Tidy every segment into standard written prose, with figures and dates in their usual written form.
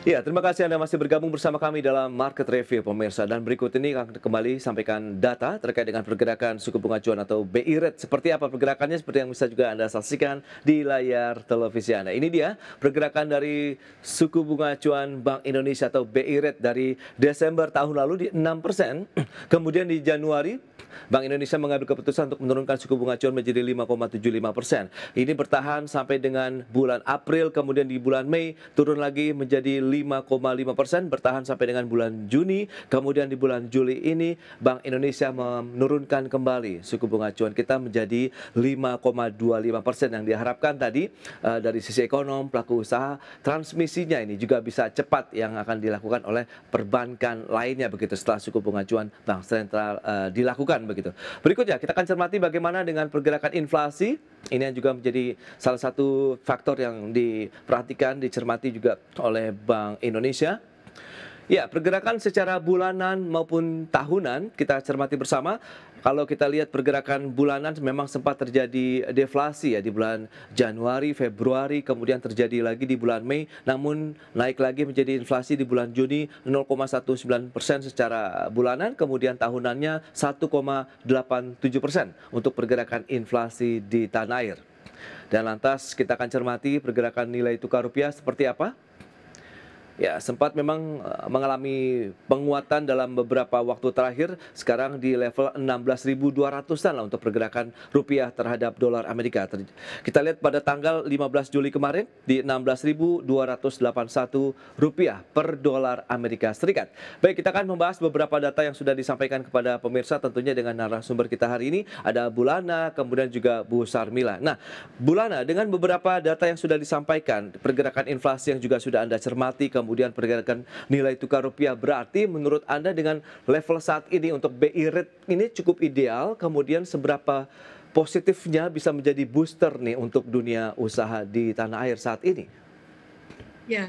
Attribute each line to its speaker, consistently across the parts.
Speaker 1: Ya, terima kasih Anda masih bergabung bersama kami dalam Market Review, pemirsa. Dan berikut ini akan kembali sampaikan data terkait dengan pergerakan suku bunga acuan atau BI rate. Seperti apa pergerakannya, seperti yang bisa juga Anda saksikan di layar televisi Anda. Ini dia pergerakan dari suku bunga acuan Bank Indonesia atau BI rate dari Desember tahun lalu di 6%. Kemudian di Januari, Bank Indonesia mengambil keputusan untuk menurunkan suku bunga acuan menjadi 5,75%. Ini bertahan sampai dengan bulan April, kemudian di bulan Mei turun lagi menjadi 5,5%, bertahan sampai dengan bulan Juni, kemudian di bulan Juli ini Bank Indonesia menurunkan kembali suku bunga acuan kita menjadi 5,25%, yang diharapkan tadi dari sisi ekonom, pelaku usaha, transmisinya ini juga bisa cepat yang akan dilakukan oleh perbankan lainnya begitu setelah suku bunga acuan Bank Sentral dilakukan begitu. Berikutnya kita akan cermati bagaimana dengan pergerakan inflasi. Ini yang juga menjadi salah satu faktor yang diperhatikan, dicermati juga oleh Bank Indonesia. Ya, pergerakan secara bulanan maupun tahunan kita cermati bersama. Kalau kita lihat pergerakan bulanan memang sempat terjadi deflasi ya di bulan Januari, Februari, kemudian terjadi lagi di bulan Mei, namun naik lagi menjadi inflasi di bulan Juni 0,19% secara bulanan, kemudian tahunannya 1,87% untuk pergerakan inflasi di tanah air. Dan lantas kita akan cermati pergerakan nilai tukar rupiah seperti apa. Ya, sempat memang mengalami penguatan dalam beberapa waktu terakhir. Sekarang di level 16.200-an lah untuk pergerakan rupiah terhadap dolar Amerika. Kita lihat pada tanggal 15 Juli kemarin di 16.281 rupiah per dolar Amerika Serikat. Baik, kita akan membahas beberapa data yang sudah disampaikan kepada pemirsa tentunya dengan narasumber kita hari ini. Ada Bulana, kemudian juga Bu Sarmila. Nah, Bulana, dengan beberapa data yang sudah disampaikan, pergerakan inflasi yang juga sudah Anda cermati, kemudian pergerakan nilai tukar rupiah, berarti menurut Anda dengan level saat ini untuk BI rate ini cukup ideal, kemudian seberapa positifnya bisa menjadi booster nih untuk dunia usaha di tanah air saat ini?
Speaker 2: Ya,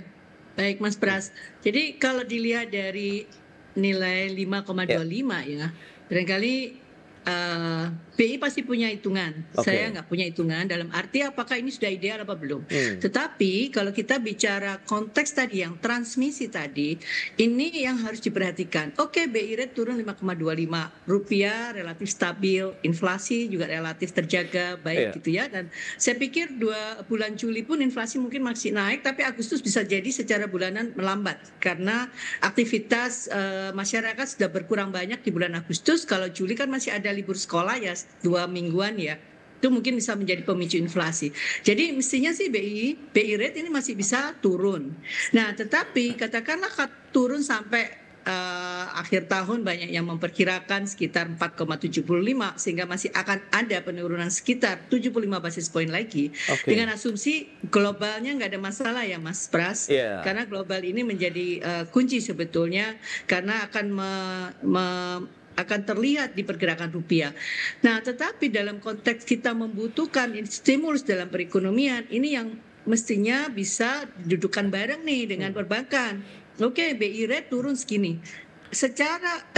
Speaker 2: baik Mas Pras. Jadi kalau dilihat dari nilai
Speaker 1: Ya,
Speaker 2: 5,25 ya, barangkali BI pasti punya hitungan. Saya
Speaker 1: oke.
Speaker 2: nggak punya hitungan dalam arti apakah ini sudah ideal apa belum.
Speaker 1: Hmm,
Speaker 2: Tetapi kalau kita bicara konteks tadi yang transmisi tadi, ini yang harus diperhatikan. Oke, BI rate turun 5,25, rupiah relatif stabil, inflasi juga relatif terjaga
Speaker 1: iya,
Speaker 2: baik gitu ya. Dan saya pikir 2 bulan Juli pun inflasi mungkin masih naik, tapi Agustus bisa jadi secara bulanan melambat karena aktivitas masyarakat sudah berkurang banyak di bulan Agustus. Kalau Juli kan masih ada libur sekolah ya 2 mingguan ya, itu mungkin bisa menjadi pemicu inflasi. Jadi mestinya sih BI rate ini masih bisa turun. Nah, tetapi katakanlah turun sampai akhir tahun, banyak yang memperkirakan sekitar 4,75, sehingga masih akan ada penurunan sekitar 75 basis point lagi.
Speaker 1: oke.
Speaker 2: Dengan asumsi globalnya nggak ada masalah ya Mas Pras,
Speaker 1: Iya,
Speaker 2: karena global ini menjadi kunci sebetulnya, karena akan terlihat di pergerakan rupiah. Nah, tetapi dalam konteks kita membutuhkan stimulus dalam perekonomian, ini yang mestinya bisa didudukan bareng nih dengan
Speaker 1: hmm,
Speaker 2: perbankan. Oke, BI rate turun segini. Secara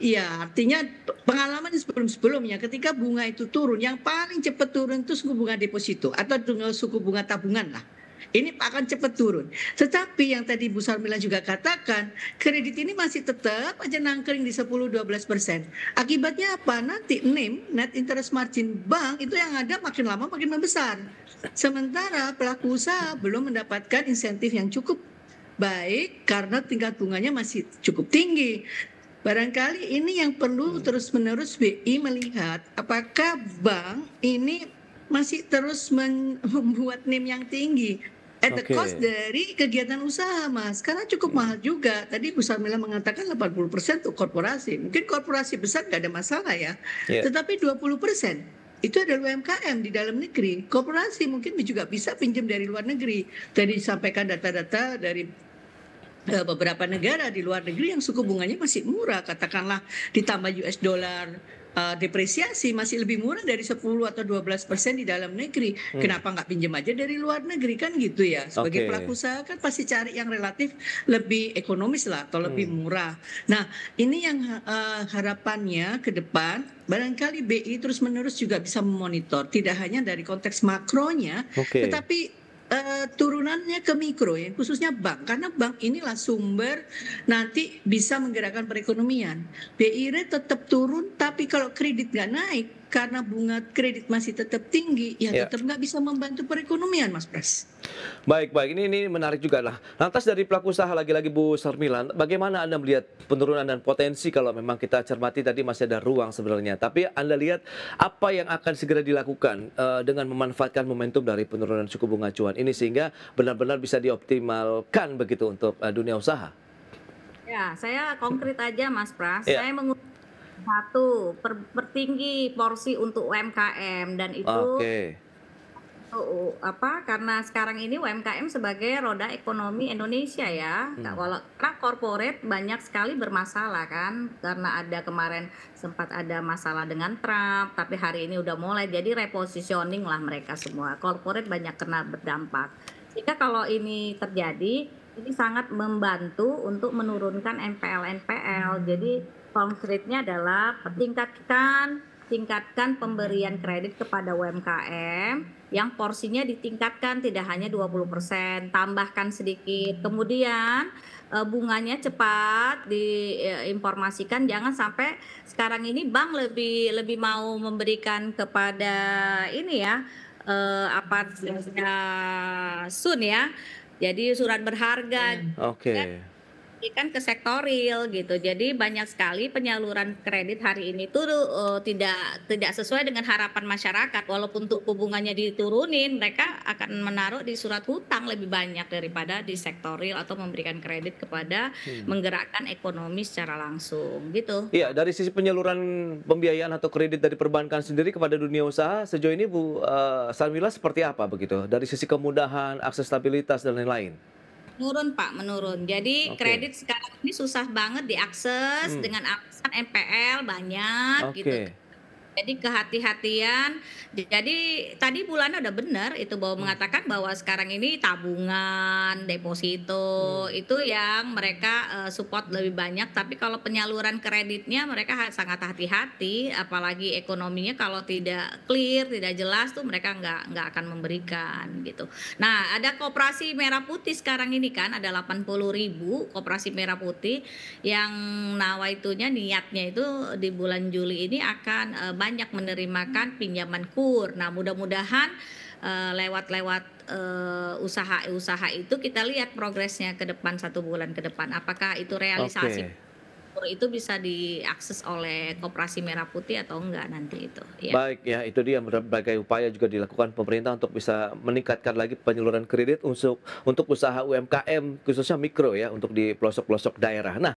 Speaker 2: ya, artinya pengalaman sebelum-sebelumnya ketika bunga itu turun, yang paling cepat turun itu suku bunga deposito atau suku bunga tabungan lah. Ini akan cepat turun. Tetapi yang tadi Bu Sarmila juga katakan, kredit ini masih tetap aja nangkring di 10-12%. Akibatnya apa? Nanti NIM, net interest margin bank, itu yang ada makin lama makin membesar. Sementara pelaku usaha belum mendapatkan insentif yang cukup baik karena tingkat bunganya masih cukup tinggi. Barangkali ini yang perlu
Speaker 1: hmm,
Speaker 2: terus-menerus BI melihat apakah bank ini masih terus membuat NIM yang tinggi at the cost
Speaker 1: oke.
Speaker 2: dari kegiatan usaha, Mas. Karena cukup mahal juga. Tadi Bu Sarmila mengatakan 80% untuk korporasi. Mungkin korporasi besar nggak ada masalah ya.
Speaker 1: Iya.
Speaker 2: Tetapi 20% itu adalah UMKM di dalam negeri. Korporasi mungkin juga bisa pinjam dari luar negeri. Tadi disampaikan data-data dari beberapa negara di luar negeri yang suku bunganya masih murah, katakanlah ditambah US dollar depresiasi masih lebih murah dari 10 atau 12% di dalam negeri.
Speaker 1: Hmm,
Speaker 2: Kenapa nggak pinjam aja dari luar negeri kan gitu ya? Sebagai pelaku
Speaker 1: oke.
Speaker 2: usaha kan pasti cari yang relatif lebih ekonomis lah atau lebih
Speaker 1: Hmm,
Speaker 2: murah. Nah, ini yang harapannya ke depan barangkali BI terus-menerus juga bisa memonitor tidak hanya dari konteks makronya,
Speaker 1: oke.
Speaker 2: tetapi turunannya ke mikro ya, khususnya bank, karena bank inilah sumber nanti bisa menggerakkan perekonomian. BI rate tetap turun, tapi kalau kredit nggak naik, karena bunga kredit masih tetap tinggi, ya
Speaker 1: Ya.
Speaker 2: tetap nggak bisa membantu perekonomian, Mas Pras.
Speaker 1: Baik baik, ini menarik juga lah. Lantas dari pelaku usaha lagi-lagi Bu Sarmilan, bagaimana Anda melihat penurunan dan potensi kalau memang kita cermati tadi masih ada ruang sebenarnya. Tapi Anda lihat apa yang akan segera dilakukan dengan memanfaatkan momentum dari penurunan suku bunga acuan ini sehingga benar-benar bisa dioptimalkan begitu untuk dunia usaha?
Speaker 3: Ya, saya konkret aja Mas Pras.
Speaker 1: Ya,
Speaker 3: Saya mengusulkan satu, pertinggi porsi untuk UMKM dan itu
Speaker 1: oke.
Speaker 3: apa? Karena sekarang ini UMKM sebagai roda ekonomi Indonesia ya.
Speaker 1: Hmm.
Speaker 3: Karena corporate banyak sekali bermasalah kan, karena ada kemarin sempat ada masalah dengan Trump, tapi hari ini udah mulai jadi repositioning lah mereka semua. Corporate banyak kena berdampak. Sehingga kalau ini terjadi, ini sangat membantu untuk menurunkan NPL-NPL. Jadi konkretnya adalah tingkatkan pemberian kredit kepada UMKM yang porsinya ditingkatkan tidak hanya 20%, tambahkan sedikit. Kemudian bunganya cepat diinformasikan, jangan sampai sekarang ini bank lebih lebih mau memberikan kepada ini ya apa sun ya. Jadi surat berharga
Speaker 1: Oke.
Speaker 3: kan ke sektoril gitu. Jadi banyak sekali penyaluran kredit hari ini tuh tidak sesuai dengan harapan masyarakat. Walaupun suku bunganya diturunin, mereka akan menaruh di surat hutang lebih banyak daripada di sektoril atau memberikan kredit kepada menggerakkan ekonomi secara langsung gitu.
Speaker 1: Iya, dari sisi penyaluran pembiayaan atau kredit dari perbankan sendiri kepada dunia usaha sejauh ini Bu Sarmila seperti apa begitu? Dari sisi kemudahan, akses stabilitas dan lain-lain.
Speaker 3: Menurun Pak, menurun. Jadi
Speaker 1: Oke.
Speaker 3: kredit sekarang ini susah banget diakses
Speaker 1: Hmm.
Speaker 3: dengan alasan NPL banyak gitu.
Speaker 1: Oke.
Speaker 3: Jadi kehati-hatian. Jadi tadi Bulana udah benar itu bahwa mengatakan bahwa sekarang ini tabungan, deposito itu yang mereka support lebih banyak. Tapi kalau penyaluran kreditnya mereka sangat hati-hati, apalagi ekonominya kalau tidak clear, tidak jelas tuh mereka nggak akan memberikan gitu. Nah ada Koperasi Merah Putih sekarang ini kan ada 80.000 Koperasi Merah Putih yang nawaitunya niatnya itu di bulan Juli ini akan banyak menerimakan pinjaman KUR. Nah, mudah-mudahan lewat-lewat usaha-usaha itu kita lihat progresnya ke depan 1 bulan ke depan. Apakah itu realisasi
Speaker 1: Oke.
Speaker 3: KUR itu bisa diakses oleh Koperasi Merah Putih atau enggak nanti itu. Ya.
Speaker 1: Baik ya, itu dia berbagai upaya juga dilakukan pemerintah untuk bisa meningkatkan lagi penyaluran kredit untuk usaha UMKM khususnya mikro ya untuk di pelosok-pelosok daerah. Nah,